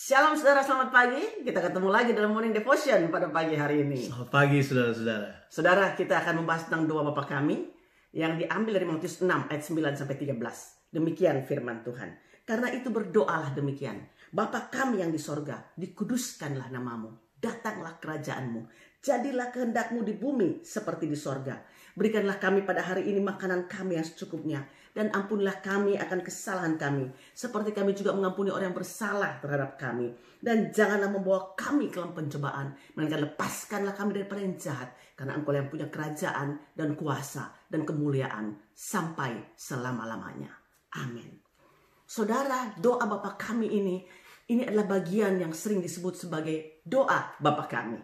Shalom saudara, selamat pagi. Kita ketemu lagi dalam Morning Devotion pada pagi hari ini. Selamat pagi saudara-saudara. Saudara, kita akan membahas tentang doa Bapa kami yang diambil dari Matius 6 ayat 9-13. Demikian firman Tuhan. Karena itu berdoalah demikian. Bapa kami yang di sorga, dikuduskanlah namamu. Datanglah kerajaanmu. Jadilah kehendakmu di bumi seperti di sorga. Berikanlah kami pada hari ini makanan kami yang secukupnya. Dan ampunilah kami akan kesalahan kami. Seperti kami juga mengampuni orang yang bersalah terhadap kami. Dan janganlah membawa kami ke dalam pencobaan. Melainkan lepaskanlah kami daripada yang jahat. Karena Engkau yang punya kerajaan dan kuasa dan kemuliaan sampai selama-lamanya. Amin. Saudara, doa Bapa kami ini adalah bagian yang sering disebut sebagai doa Bapa kami.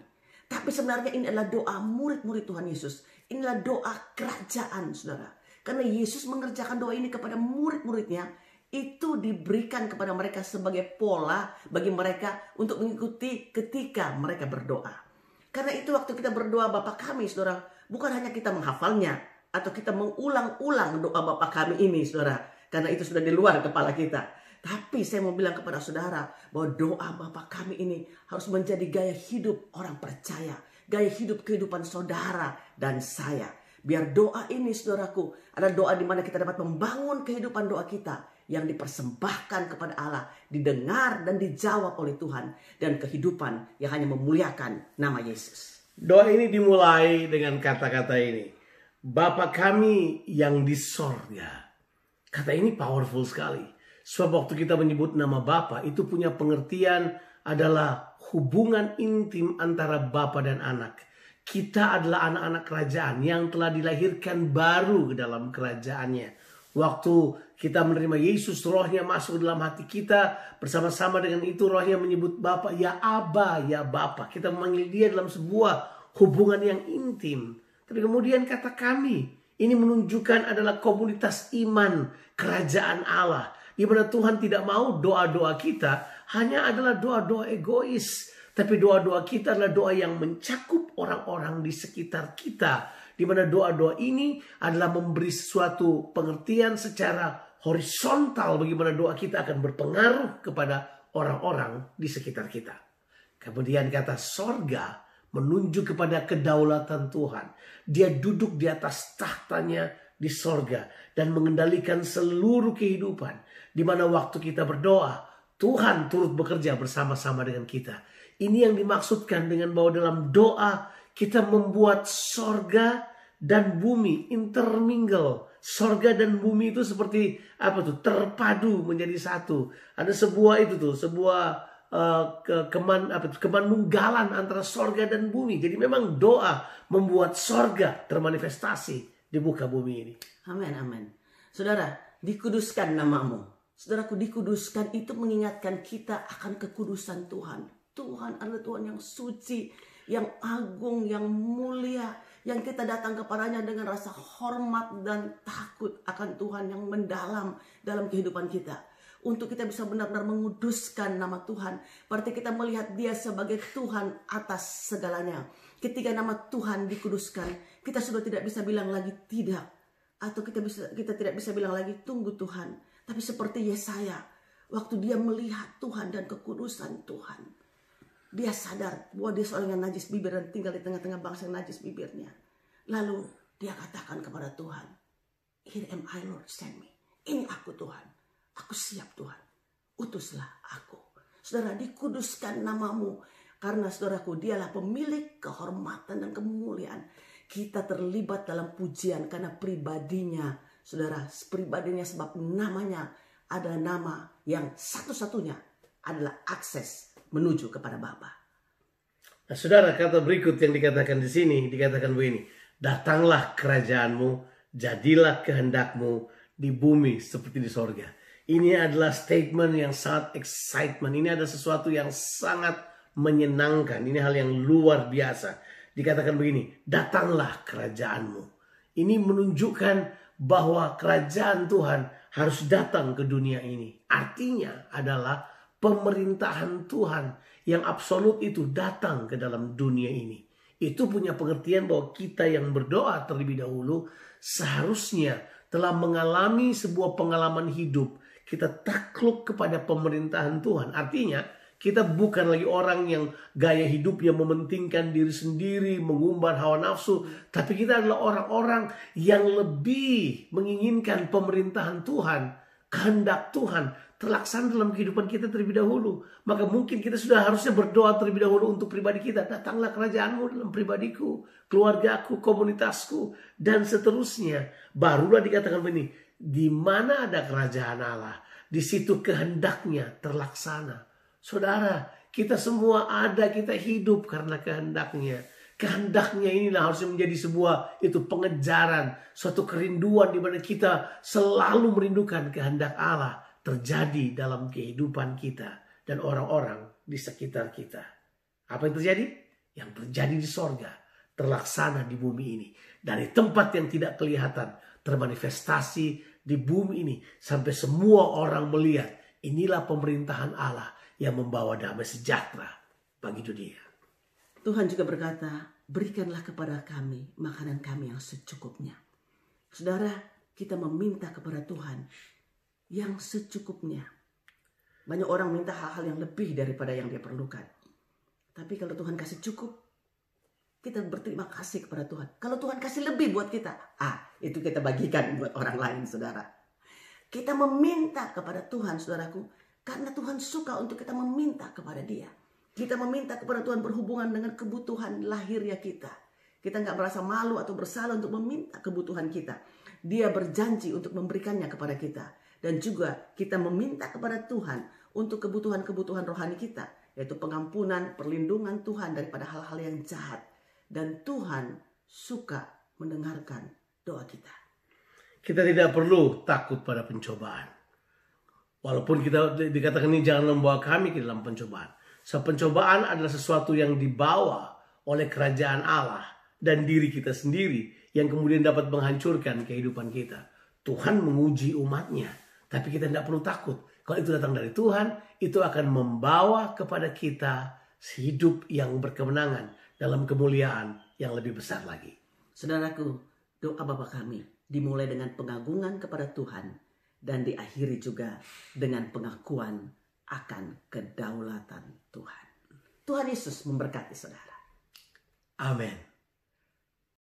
Tapi sebenarnya ini adalah doa murid-murid Tuhan Yesus. Inilah doa kerajaan, saudara. Karena Yesus mengerjakan doa ini kepada murid-muridnya, itu diberikan kepada mereka sebagai pola bagi mereka untuk mengikuti ketika mereka berdoa. Karena itu waktu kita berdoa Bapa kami, saudara, bukan hanya kita menghafalnya atau kita mengulang-ulang doa Bapa kami ini, saudara. Karena itu sudah di luar kepala kita. Tapi saya mau bilang kepada saudara bahwa doa Bapa kami ini harus menjadi gaya hidup orang percaya. Gaya hidup kehidupan saudara dan saya. Biar doa ini, saudaraku, adalah doa di mana kita dapat membangun kehidupan doa kita yang dipersembahkan kepada Allah, didengar dan dijawab oleh Tuhan, dan kehidupan yang hanya memuliakan nama Yesus. Doa ini dimulai dengan kata-kata ini. Bapa kami yang di sorga. Kata ini powerful sekali. Sebab waktu kita menyebut nama Bapa, itu punya pengertian adalah hubungan intim antara Bapa dan anak. Kita adalah anak-anak kerajaan yang telah dilahirkan baru ke dalam kerajaannya. Waktu kita menerima Yesus, rohnya masuk ke dalam hati kita. Bersama-sama dengan itu rohnya menyebut Bapa, ya Aba, ya Bapa. Kita memanggil dia dalam sebuah hubungan yang intim. Tapi kemudian kata kami, ini menunjukkan adalah komunitas iman kerajaan Allah. Di mana Tuhan tidak mau doa-doa kita hanya adalah doa-doa egois. Tapi doa-doa kita adalah doa yang mencakup orang-orang di sekitar kita. Di mana doa-doa ini adalah memberi suatu pengertian secara horizontal bagaimana doa kita akan berpengaruh kepada orang-orang di sekitar kita. Kemudian kata sorga menunjuk kepada kedaulatan Tuhan. Dia duduk di atas tahtanya di sorga dan mengendalikan seluruh kehidupan. Di mana waktu kita berdoa, Tuhan turut bekerja bersama-sama dengan kita. Ini yang dimaksudkan dengan bahwa dalam doa kita membuat sorga dan bumi intermingle. Sorga dan bumi itu seperti apa tuh? Terpadu menjadi satu. Ada sebuah itu tuh, sebuah kemanunggalan antara sorga dan bumi. Jadi memang doa membuat sorga termanifestasi di muka bumi ini. Amin, amin. Saudara, dikuduskan namamu. Saudaraku, dikuduskan itu mengingatkan kita akan kekudusan Tuhan. Tuhan adalah Tuhan yang suci, yang agung, yang mulia, yang kita datang kepadanya dengan rasa hormat dan takut akan Tuhan yang mendalam dalam kehidupan kita. Untuk kita bisa benar-benar menguduskan nama Tuhan, berarti kita melihat Dia sebagai Tuhan atas segalanya. Ketika nama Tuhan dikuduskan, kita sudah tidak bisa bilang lagi tidak, atau kita tidak bisa bilang lagi tunggu Tuhan. Tapi seperti Yesaya, waktu dia melihat Tuhan dan kekudusan Tuhan, dia sadar bahwa dia seorang yang najis bibir dan tinggal di tengah-tengah bangsa yang najis bibirnya. Lalu dia katakan kepada Tuhan, "Here am I, Lord, send me." Ini aku Tuhan, aku siap Tuhan, utuslah aku. Saudara, dikuduskan namamu. Karena saudaraku, dialah pemilik kehormatan dan kemuliaan. Kita terlibat dalam pujian karena pribadinya. Saudara, pribadinya sebab namanya adalah nama yang satu-satunya adalah akses menuju kepada Bapa. Nah, saudara, kata berikut yang dikatakan di sini dikatakan begini, datanglah kerajaanmu, jadilah kehendakmu di bumi seperti di sorga. Ini adalah statement yang sangat excitement. Ini adalah sesuatu yang sangat menyenangkan. Ini hal yang luar biasa. Dikatakan begini, datanglah kerajaanmu. Ini menunjukkan bahwa kerajaan Tuhan harus datang ke dunia ini. Artinya adalah pemerintahan Tuhan yang absolut itu datang ke dalam dunia ini. Itu punya pengertian bahwa kita yang berdoa terlebih dahulu seharusnya telah mengalami sebuah pengalaman hidup. Kita takluk kepada pemerintahan Tuhan. Artinya Kita bukan lagi orang yang gaya hidupnya mementingkan diri sendiri, mengumbar hawa nafsu. Tapi kita adalah orang-orang yang lebih menginginkan pemerintahan Tuhan, kehendak Tuhan terlaksana dalam kehidupan kita terlebih dahulu. Maka mungkin kita sudah harusnya berdoa terlebih dahulu untuk pribadi kita. Datanglah kerajaanmu dalam pribadiku, keluargaku, komunitasku, dan seterusnya. Barulah dikatakan begini, di mana ada kerajaan Allah, di situ kehendaknya terlaksana. Saudara, kita semua ada, kita hidup karena kehendaknya. Kehendaknya inilah harusnya menjadi sebuah pengejaran, suatu kerinduan di mana kita selalu merindukan kehendak Allah terjadi dalam kehidupan kita dan orang-orang di sekitar kita. Apa yang terjadi? Yang terjadi di sorga terlaksana di bumi ini. Dari tempat yang tidak kelihatan termanifestasi di bumi ini sampai semua orang melihat inilah pemerintahan Allah yang membawa damai sejahtera bagi dunia. Tuhan juga berkata, berikanlah kepada kami makanan kami yang secukupnya. Saudara, kita meminta kepada Tuhan yang secukupnya. Banyak orang minta hal-hal yang lebih daripada yang dia perlukan. Tapi kalau Tuhan kasih cukup, kita berterima kasih kepada Tuhan. Kalau Tuhan kasih lebih buat kita, itu kita bagikan buat orang lain, saudara. Kita meminta kepada Tuhan, saudaraku, karena Tuhan suka untuk kita meminta kepada Dia. Kita meminta kepada Tuhan berhubungan dengan kebutuhan lahirnya kita. Kita nggak merasa malu atau bersalah untuk meminta kebutuhan kita. Dia berjanji untuk memberikannya kepada kita. Dan juga kita meminta kepada Tuhan untuk kebutuhan-kebutuhan rohani kita. Yaitu pengampunan, perlindungan Tuhan daripada hal-hal yang jahat. Dan Tuhan suka mendengarkan doa kita. Kita tidak perlu takut pada pencobaan. Walaupun kita dikatakan ini jangan membawa kami ke dalam pencobaan. So, pencobaan adalah sesuatu yang dibawa oleh kerajaan Allah dan diri kita sendiri yang kemudian dapat menghancurkan kehidupan kita. Tuhan menguji umatnya, tapi kita tidak perlu takut. Kalau itu datang dari Tuhan, itu akan membawa kepada kita hidup yang berkemenangan dalam kemuliaan yang lebih besar lagi. Saudaraku, doa Bapa kami dimulai dengan pengagungan kepada Tuhan dan diakhiri juga dengan pengakuan akan kedaulatan Tuhan. Tuhan Yesus memberkati saudara. Amin.